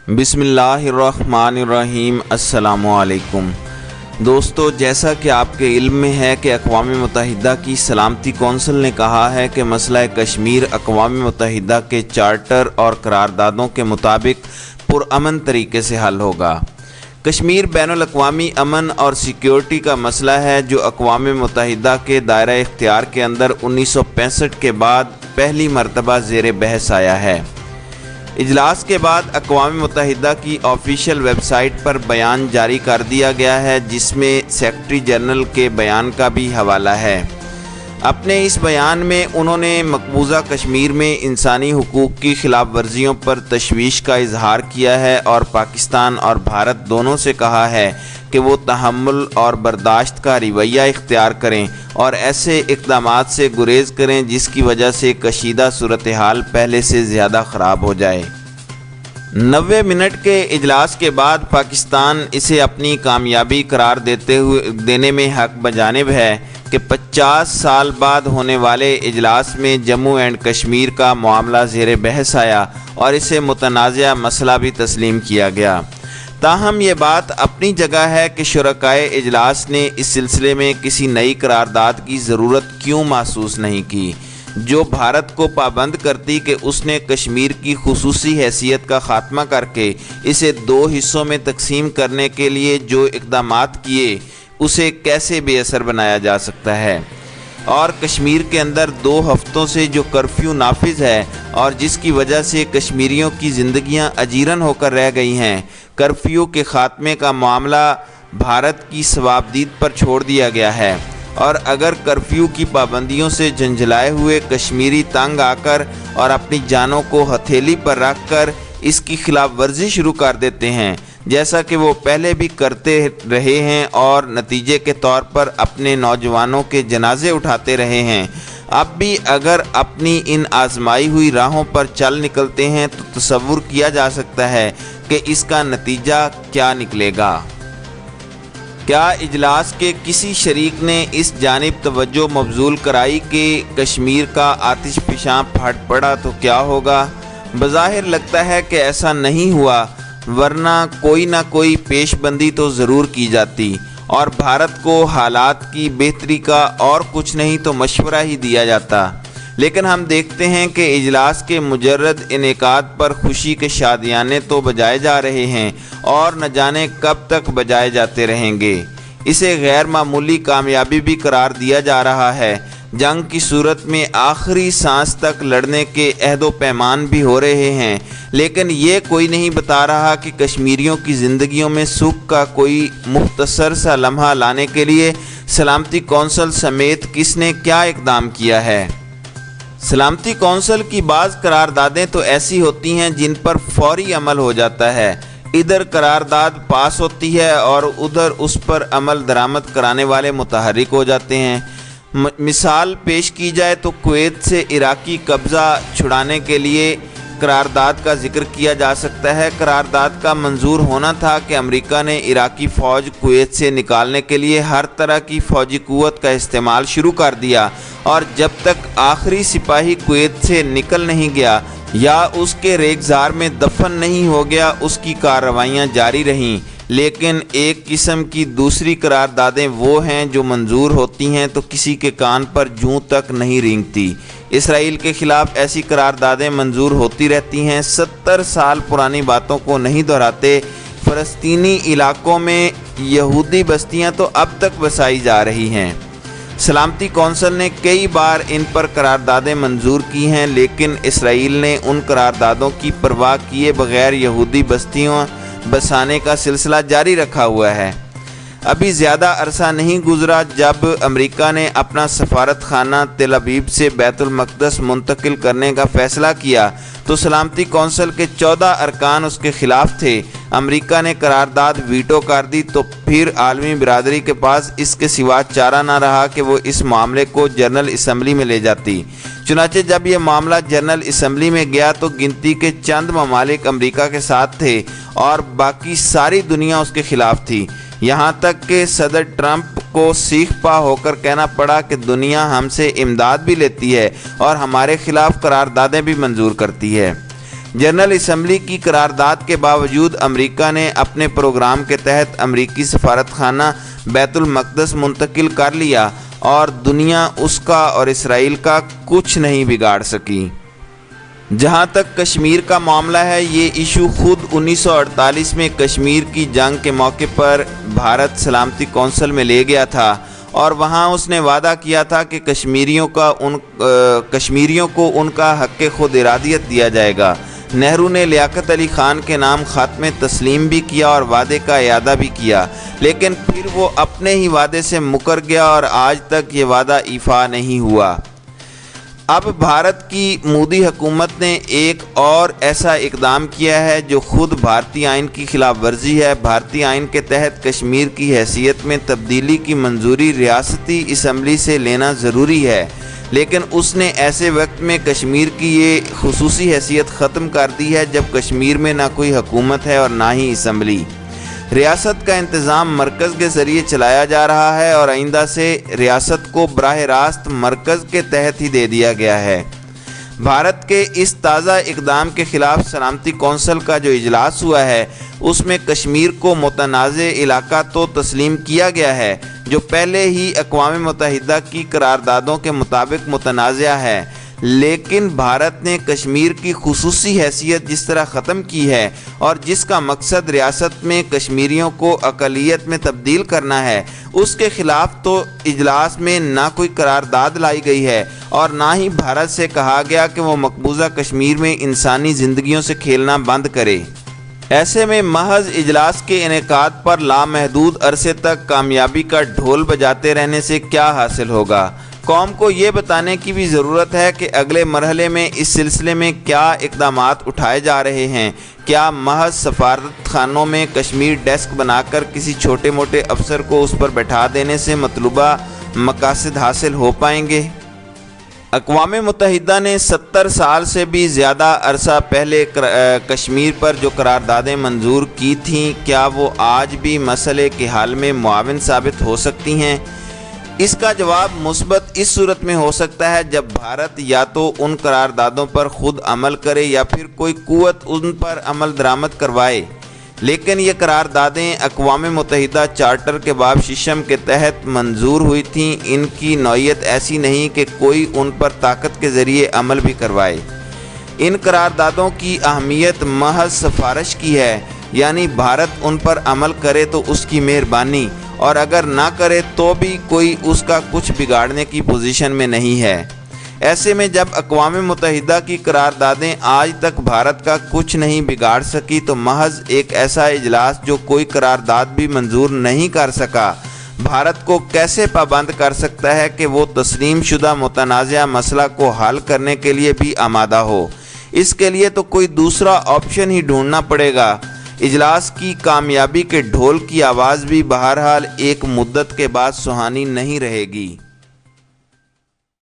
بسم اللہ الرحمن الرحیم۔ السلام علیکم دوستو، جیسا کہ آپ کے علم میں ہے کہ اقوام متحدہ کی سلامتی کونسل نے کہا ہے کہ مسئلہ کشمیر اقوام متحدہ کے چارٹر اور قراردادوں کے مطابق پرامن طریقے سے حل ہوگا۔ کشمیر بین الاقوامی امن اور سیکیورٹی کا مسئلہ ہے جو اقوام متحدہ کے دائرہ اختیار کے اندر 1965 کے بعد پہلی مرتبہ زیر بحث آیا ہے۔ اجلاس کے بعد اقوام متحدہ کی آفیشیل ویب سائٹ پر بیان جاری کر دیا گیا ہے، جس میں سیکرٹری جنرل کے بیان کا بھی حوالہ ہے۔ اپنے اس بیان میں انہوں نے مقبوضہ کشمیر میں انسانی حقوق کی خلاف ورزیوں پر تشویش کا اظہار کیا ہے اور پاکستان اور بھارت دونوں سے کہا ہے کہ وہ تحمل اور برداشت کا رویہ اختیار کریں اور ایسے اقدامات سے گریز کریں جس کی وجہ سے کشیدہ صورتحال پہلے سے زیادہ خراب ہو جائے۔ 90 منٹ کے اجلاس کے بعد پاکستان اسے اپنی کامیابی قرار دینے میں حق بجانب ہے کہ 50 سال بعد ہونے والے اجلاس میں جموں اینڈ کشمیر کا معاملہ زیر بحث آیا اور اسے متنازع مسئلہ بھی تسلیم کیا گیا۔ تاہم یہ بات اپنی جگہ ہے کہ شرکائے اجلاس نے اس سلسلے میں کسی نئی قرارداد کی ضرورت کیوں محسوس نہیں کی، جو بھارت کو پابند کرتی کہ اس نے کشمیر کی خصوصی حیثیت کا خاتمہ کر کے اسے 2 حصوں میں تقسیم کرنے کے لیے جو اقدامات کیے اسے کیسے بے اثر بنایا جا سکتا ہے، اور کشمیر کے اندر 2 ہفتوں سے جو کرفیو نافذ ہے اور جس کی وجہ سے کشمیریوں کی زندگیاں اجیرن ہو کر رہ گئی ہیں، کرفیو کے خاتمے کا معاملہ بھارت کی ثوابدید پر چھوڑ دیا گیا ہے، اور اگر کرفیو کی پابندیوں سے جھنجھلائے ہوئے کشمیری تنگ آ کر اور اپنی جانوں کو ہتھیلی پر رکھ کر اس کی خلاف ورزی شروع کر دیتے ہیں، جیسا کہ وہ پہلے بھی کرتے رہے ہیں اور نتیجے کے طور پر اپنے نوجوانوں کے جنازے اٹھاتے رہے ہیں، اب بھی اگر اپنی ان آزمائی ہوئی راہوں پر چل نکلتے ہیں تو تصور کیا جا سکتا ہے کہ اس کا نتیجہ کیا نکلے گا۔ کیا اجلاس کے کسی شریک نے اس جانب توجہ مبذول کرائی کہ کشمیر کا آتش فشاں پھٹ پڑا تو کیا ہوگا؟ بظاہر لگتا ہے کہ ایسا نہیں ہوا، ورنہ کوئی نہ کوئی پیش بندی تو ضرور کی جاتی اور بھارت کو حالات کی بہتری کا اور کچھ نہیں تو مشورہ ہی دیا جاتا، لیکن ہم دیکھتے ہیں کہ اجلاس کے مجرد انعقاد پر خوشی کے شادیانے تو بجائے جا رہے ہیں اور نہ جانے کب تک بجائے جاتے رہیں گے۔ اسے غیر معمولی کامیابی بھی قرار دیا جا رہا ہے۔ جنگ کی صورت میں آخری سانس تک لڑنے کے عہد و پیمان بھی ہو رہے ہیں، لیکن یہ کوئی نہیں بتا رہا کہ کشمیریوں کی زندگیوں میں سکھ کا کوئی مختصر سا لمحہ لانے کے لیے سلامتی کونسل سمیت کس نے کیا اقدام کیا ہے۔ سلامتی کونسل کی بعض قراردادیں تو ایسی ہوتی ہیں جن پر فوری عمل ہو جاتا ہے، ادھر قرارداد پاس ہوتی ہے اور ادھر اس پر عمل درآمد کرانے والے متحرک ہو جاتے ہیں۔ مثال پیش کی جائے تو کویت سے عراقی قبضہ چھڑانے کے لیے قرارداد کا ذکر کیا جا سکتا ہے۔ قرارداد کا منظور ہونا تھا کہ امریکہ نے عراقی فوج کویت سے نکالنے کے لیے ہر طرح کی فوجی قوت کا استعمال شروع کر دیا، اور جب تک آخری سپاہی کویت سے نکل نہیں گیا یا اس کے ریگزار میں دفن نہیں ہو گیا اس کی کارروائیاں جاری رہیں۔ لیکن ایک قسم کی دوسری قراردادیں وہ ہیں جو منظور ہوتی ہیں تو کسی کے کان پر جوں تک نہیں رینگتی۔ اسرائیل کے خلاف ایسی قراردادیں منظور ہوتی رہتی ہیں، 70 سال پرانی باتوں کو نہیں دہراتے۔ فلسطینی علاقوں میں یہودی بستیاں تو اب تک بسائی جا رہی ہیں۔ سلامتی کونسل نے کئی بار ان پر قراردادیں منظور کی ہیں، لیکن اسرائیل نے ان قراردادوں کی پرواہ کیے بغیر یہودی بستیوں بسانے کا سلسلہ جاری رکھا ہوا ہے۔ ابھی زیادہ عرصہ نہیں گزرا جب امریکہ نے اپنا سفارت خانہ تل ابیب سے بیت المقدس منتقل کرنے کا فیصلہ کیا تو سلامتی کونسل کے 14 ارکان اس کے خلاف تھے۔ امریکہ نے قرارداد ویٹو کر دی تو پھر عالمی برادری کے پاس اس کے سوا چارہ نہ رہا کہ وہ اس معاملے کو جنرل اسمبلی میں لے جاتی۔ چنانچہ جب یہ معاملہ جنرل اسمبلی میں گیا تو گنتی کے چند ممالک امریکہ کے ساتھ تھے اور باقی ساری دنیا اس کے خلاف تھی، یہاں تک کہ صدر ٹرمپ کو سیخ پا ہو کر کہنا پڑا کہ دنیا ہم سے امداد بھی لیتی ہے اور ہمارے خلاف قراردادیں بھی منظور کرتی ہے۔ جنرل اسمبلی کی قرارداد کے باوجود امریکہ نے اپنے پروگرام کے تحت امریکی سفارت خانہ بیت المقدس منتقل کر لیا اور دنیا اس کا اور اسرائیل کا کچھ نہیں بگاڑ سکی۔ جہاں تک کشمیر کا معاملہ ہے، یہ ایشو خود 1948 میں کشمیر کی جنگ کے موقع پر بھارت سلامتی کونسل میں لے گیا تھا اور وہاں اس نے وعدہ کیا تھا کہ کشمیریوں کو ان کا حق خود ارادیت دیا جائے گا۔ نہرو نے لیاقت علی خان کے نام خط میں تسلیم بھی کیا اور وعدے کا اعادہ بھی کیا، لیکن پھر وہ اپنے ہی وعدے سے مکر گیا اور آج تک یہ وعدہ ایفا نہیں ہوا۔ اب بھارت کی مودی حکومت نے ایک اور ایسا اقدام کیا ہے جو خود بھارتی آئین کی خلاف ورزی ہے۔ بھارتی آئین کے تحت کشمیر کی حیثیت میں تبدیلی کی منظوری ریاستی اسمبلی سے لینا ضروری ہے، لیکن اس نے ایسے وقت میں کشمیر کی یہ خصوصی حیثیت ختم کر دی ہے جب کشمیر میں نہ کوئی حکومت ہے اور نہ ہی اسمبلی۔ ریاست کا انتظام مرکز کے ذریعے چلایا جا رہا ہے اور آئندہ سے ریاست کو براہ راست مرکز کے تحت ہی دے دیا گیا ہے۔ بھارت کے اس تازہ اقدام کے خلاف سلامتی کونسل کا جو اجلاس ہوا ہے، اس میں کشمیر کو متنازع علاقہ تو تسلیم کیا گیا ہے جو پہلے ہی اقوام متحدہ کی قراردادوں کے مطابق متنازع ہے، لیکن بھارت نے کشمیر کی خصوصی حیثیت جس طرح ختم کی ہے اور جس کا مقصد ریاست میں کشمیریوں کو اقلیت میں تبدیل کرنا ہے، اس کے خلاف تو اجلاس میں نہ کوئی قرارداد لائی گئی ہے اور نہ ہی بھارت سے کہا گیا کہ وہ مقبوضہ کشمیر میں انسانی زندگیوں سے کھیلنا بند کرے۔ ایسے میں محض اجلاس کے انعقاد پر لامحدود عرصے تک کامیابی کا ڈھول بجاتے رہنے سے کیا حاصل ہوگا؟ قوم کو یہ بتانے کی بھی ضرورت ہے کہ اگلے مرحلے میں اس سلسلے میں کیا اقدامات اٹھائے جا رہے ہیں۔ کیا محض سفارت خانوں میں کشمیر ڈیسک بنا کر کسی چھوٹے موٹے افسر کو اس پر بٹھا دینے سے مطلوبہ مقاصد حاصل ہو پائیں گے؟ اقوام متحدہ نے 70 سال سے بھی زیادہ عرصہ پہلے کشمیر پر جو قراردادیں منظور کی تھیں، کیا وہ آج بھی مسئلے کے حل میں معاون ثابت ہو سکتی ہیں؟ اس کا جواب مثبت اس صورت میں ہو سکتا ہے جب بھارت یا تو ان قراردادوں پر خود عمل کرے یا پھر کوئی قوت ان پر عمل درآمد کروائے، لیکن یہ قراردادیں اقوام متحدہ چارٹر کے باب ششم کے تحت منظور ہوئی تھیں۔ ان کی نوعیت ایسی نہیں کہ کوئی ان پر طاقت کے ذریعے عمل بھی کروائے۔ ان قراردادوں کی اہمیت محض سفارش کی ہے، یعنی بھارت ان پر عمل کرے تو اس کی مہربانی، اور اگر نہ کرے تو بھی کوئی اس کا کچھ بگاڑنے کی پوزیشن میں نہیں ہے۔ ایسے میں جب اقوام متحدہ کی قراردادیں آج تک بھارت کا کچھ نہیں بگاڑ سکی تو محض ایک ایسا اجلاس جو کوئی قرارداد بھی منظور نہیں کر سکا، بھارت کو کیسے پابند کر سکتا ہے کہ وہ تسلیم شدہ متنازع مسئلہ کو حل کرنے کے لیے بھی آمادہ ہو؟ اس کے لیے تو کوئی دوسرا آپشن ہی ڈھونڈنا پڑے گا۔ اجلاس کی کامیابی کے ڈھول کی آواز بھی بہرحال ایک مدت کے بعد سہانی نہیں رہے گی۔